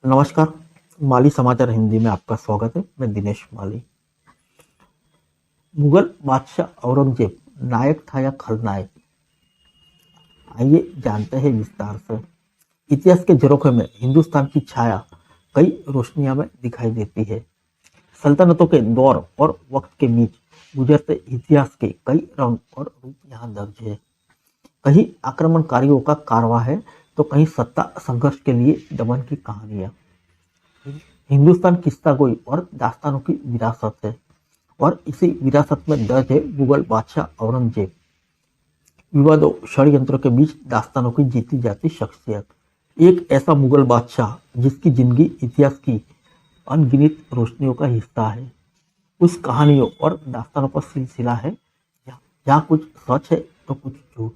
नमस्कार। माली समाचार हिंदी में आपका स्वागत है। मैं दिनेश माली। मुगल बादशाह औरंगजेब नायक था या खलनायक? आइए जानते हैं विस्तार से। इतिहास के झरोखे में हिंदुस्तान की छाया कई रोशनियों में दिखाई देती है। सल्तनतों के दौर और वक्त के बीच गुजरते इतिहास के कई रंग और रूप यहाँ दर्ज है। कहीं आक्रमणकारियों का कारवां है तो कहीं सत्ता संघर्ष के लिए दमन की कहानियां। हिंदुस्तान किस्सा गोई और दास्तानों की विरासत है और इसी विरासत में दर्ज है मुगल बादशाह औरंगजेब। विवादों षड्यंत्रों के बीच दास्तानों की जीती जाती शख्सियत, एक ऐसा मुगल बादशाह जिसकी जिंदगी इतिहास की अनगिनत रोशनियों का हिस्सा है। उस कहानियों और दास्तानों का सिलसिला है जहाँ कुछ सच है तो कुछ झूठ,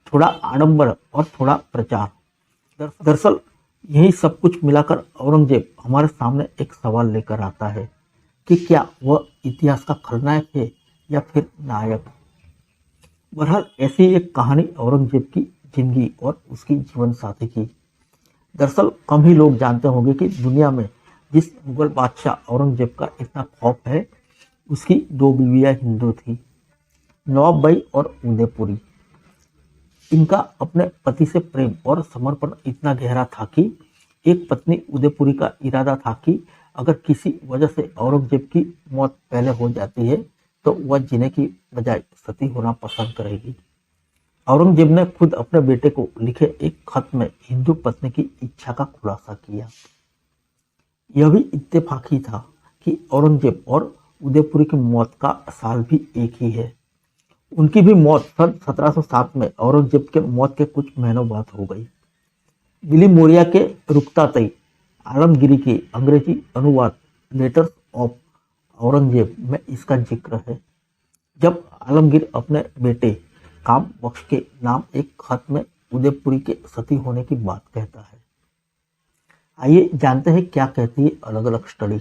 थोड़ा आडंबर और थोड़ा प्रचार। दरअसल यही सब कुछ मिलाकर औरंगजेब हमारे सामने एक सवाल लेकर आता है कि क्या वह इतिहास का खलनायक है या फिर नायक। बहरहाल ऐसी एक कहानी औरंगजेब की जिंदगी और उसकी जीवन साथी की। दरअसल कम ही लोग जानते होंगे कि दुनिया में जिस मुगल बादशाह औरंगजेब का इतना खौफ है, उसकी दो बीवियां हिंदू थी, नवाबबाई और उदयपुरी। इनका अपने पति से प्रेम और समर्पण इतना गहरा था कि एक पत्नी उदयपुरी का इरादा था कि अगर किसी वजह से औरंगजेब की मौत पहले हो जाती है तो वह जीने की बजाय सती होना पसंद करेगी। औरंगजेब ने खुद अपने बेटे को लिखे एक खत में हिंदू पत्नी की इच्छा का खुलासा किया। यह भी इत्तेफाक ही था कि औरंगजेब और उदयपुरी की मौत का साल भी एक ही है। उनकी भी मौत सन 1707 में औरंगजेब के मौत के कुछ महीनों बाद हो गई। बिली मोरिया के रुकतातई आलमगीरी के अंग्रेजी अनुवाद लेटर्स ऑफ औरंगजेब में इसका जिक्र है, जब आलमगीर अपने बेटे काम बख्श के नाम एक खत में उदयपुरी के सती होने की बात कहता है। आइए जानते हैं क्या कहती है अलग अलग स्टडी।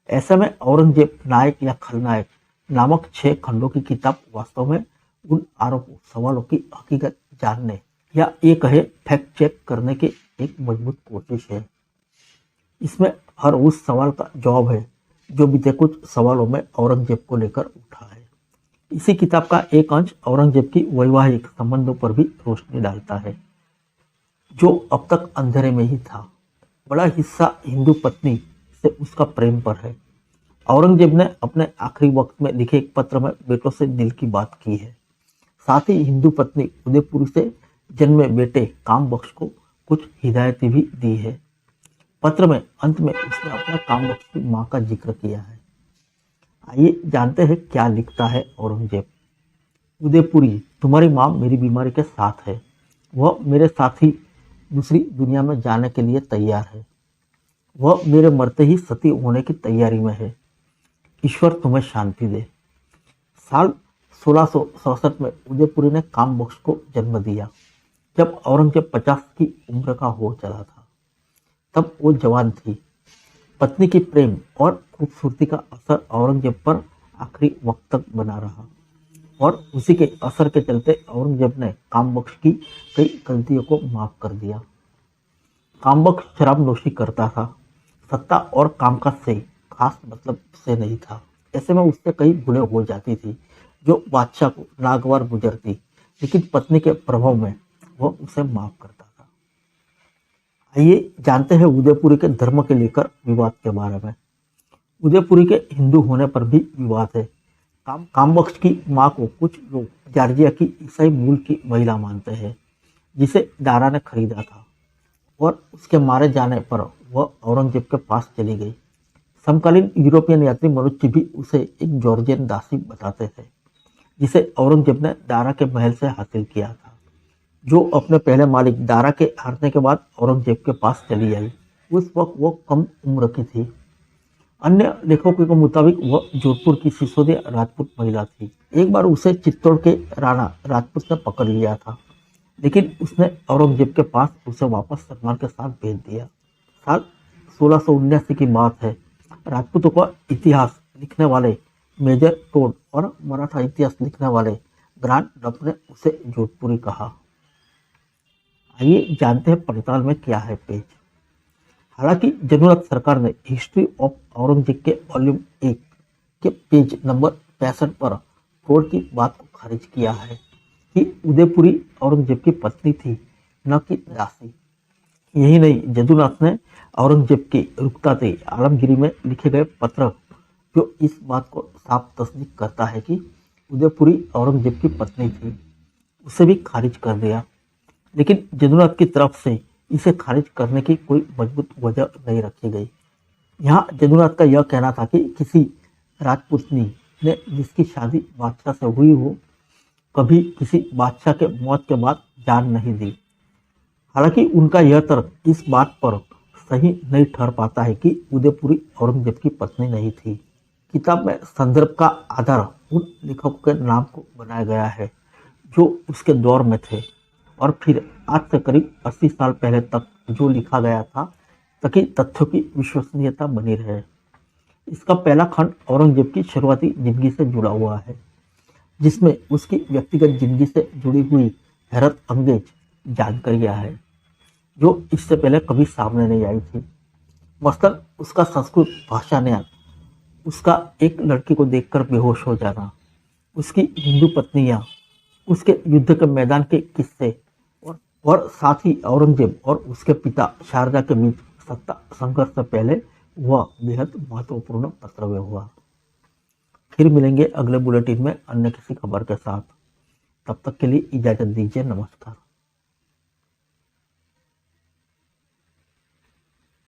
ऐसे में औरंगजेब नायक या खलनायक नामक 6 खंडों की किताब वास्तव में उन आरोपों सवालों की हकीकत जानने या ये कहे फैक्ट चेक करने की एक मजबूत कोशिश है। इसमें हर उस सवाल का जवाब है जो बीते कुछ सवालों में औरंगजेब को लेकर उठा है। इसी किताब का एक अंश औरंगजेब की वैवाहिक संबंधों पर भी रोशनी डालता है, जो अब तक अंधेरे में ही था। बड़ा हिस्सा हिंदू पत्नी से उसका प्रेम पर है। औरंगजेब ने अपने आखिरी वक्त में लिखे एक पत्र में बेटों से दिल की बात की है। साथ ही हिंदू पत्नी उदयपुरी से जन्मे बेटे काम बख्श को कुछ हिदायतें भी दी है। पत्र में अंत में उसने अपने काम बख्श की मां का जिक्र किया है। आइए जानते हैं क्या लिखता है औरंगजेब। उदयपुरी, तुम्हारी मां मेरी बीमारी के साथ है। वह मेरे साथ ही दूसरी दुनिया में जाने के लिए तैयार है। वह मेरे मरते ही सती होने की तैयारी में है। ईश्वर तुम्हें शांति दे। साल 1667 में उदयपुरी ने काम बख्श को जन्म दिया, जब औरंगजेब 50 की उम्र का हो चला था। तब वो जवान थी। पत्नी की प्रेम और खूबसूरती का असर औरंगजेब पर आखिरी वक्त तक बना रहा और उसी के असर के चलते औरंगजेब ने काम बख्श की कई गलतियों को माफ कर दिया। काम बख्श शराब नोशी करता था, सत्ता और कामकाज से खास मतलब से नहीं था। ऐसे में उससे कई भूलें हो जाती थी जो बादशाह को नागवार गुजरती, लेकिन पत्नी के प्रभाव में वह उसे माफ करता था। आइए जानते हैं उदयपुरी के धर्म के लेकर विवाद के बारे में। उदयपुरी के हिंदू होने पर भी विवाद है। कामबख्श की मां को कुछ लोग जॉर्जिया की ईसाई मूल की महिला मानते हैं, जिसे दारा ने खरीदा था और उसके मारे जाने पर वह औरंगजेब के पास चली गई। समकालीन यूरोपियन यात्री मनुष्य भी उसे एक जॉर्जियन दासी बताते थे, जिसे औरंगजेब ने दारा के महल से हासिल किया था, जो अपने पहले मालिक दारा के हारने के बाद औरंगजेब के पास चली आई। उस वक्त वो कम उम्र की थी। अन्य लेखकों के मुताबिक वह जोधपुर की सिसोदिया राजपूत महिला थी। एक बार उसे चित्तौड़ के राणा राजपूत ने पकड़ लिया था, लेकिन उसने औरंगजेब के पास उसे वापस सम्मान के साथ भेज दिया। साल 1679 की बात है। राजपूतों का इतिहास लिखने वाले मेजर टोड और मराठा इतिहास लिखने वाले ग्रांड डफ ने उसे जोधपुरी कहा। आइए जानते हैं पड़ताल में क्या है पेज। हालांकि जदुनाथ सरकार ने हिस्ट्री ऑफ औरंगजेब के वॉल्यूम 1 के पेज नंबर 65 पर फ्रॉड की बात को खारिज किया है कि उदयपुरी औरंगजेब की पत्नी थी, न कि दासी। यही नहीं, जदुनाथ ने औरंगजेब की रुकताते आलमगीरी में लिखे गए पत्र, जो इस बात को साफ तस्दीक करता है कि उदयपुरी औरंगजेब की पत्नी थी, उसे भी खारिज कर दिया। लेकिन जदुनाथ की तरफ से इसे खारिज करने की कोई मजबूत वजह नहीं रखी गई। यहाँ जदुनाथ का यह कहना था कि किसी राजपुतनी ने जिसकी शादी बादशाह से हुई हो, कभी किसी बादशाह के मौत के बाद जान नहीं दी। हालांकि उनका यह तर्क इस बात पर सही नहीं ठहर पाता है कि उदयपुरी औरंगजेब की पत्नी नहीं थी। किताब में संदर्भ का आधार उन लेखकों के नाम को बनाया गया है जो उसके दौर में थे, और फिर आज से करीब 80 साल पहले तक जो लिखा गया था, ताकि तथ्यों की विश्वसनीयता बनी रहे। इसका पहला खंड औरंगजेब की शुरुआती जिंदगी से जुड़ा हुआ है, जिसमें उसकी व्यक्तिगत जिंदगी से जुड़ी हुई हैरत अंगेज जानकारियां है, जो इससे पहले कभी सामने नहीं आई थी। मसलन उसका संस्कृत भाषा ज्ञान, उसका एक लड़की को देखकर बेहोश हो जाना, उसकी हिंदू पत्नियां, उसके युद्ध के मैदान के किस्से, और साथ ही औरंगजेब और उसके पिता शारजा के बीच सत्ता संघर्ष से पहले वह बेहद महत्वपूर्ण पत्रव्यय हुआ। फिर मिलेंगे अगले बुलेटिन में अन्य किसी खबर के साथ। तब तक के लिए इजाजत दीजिए। नमस्कार।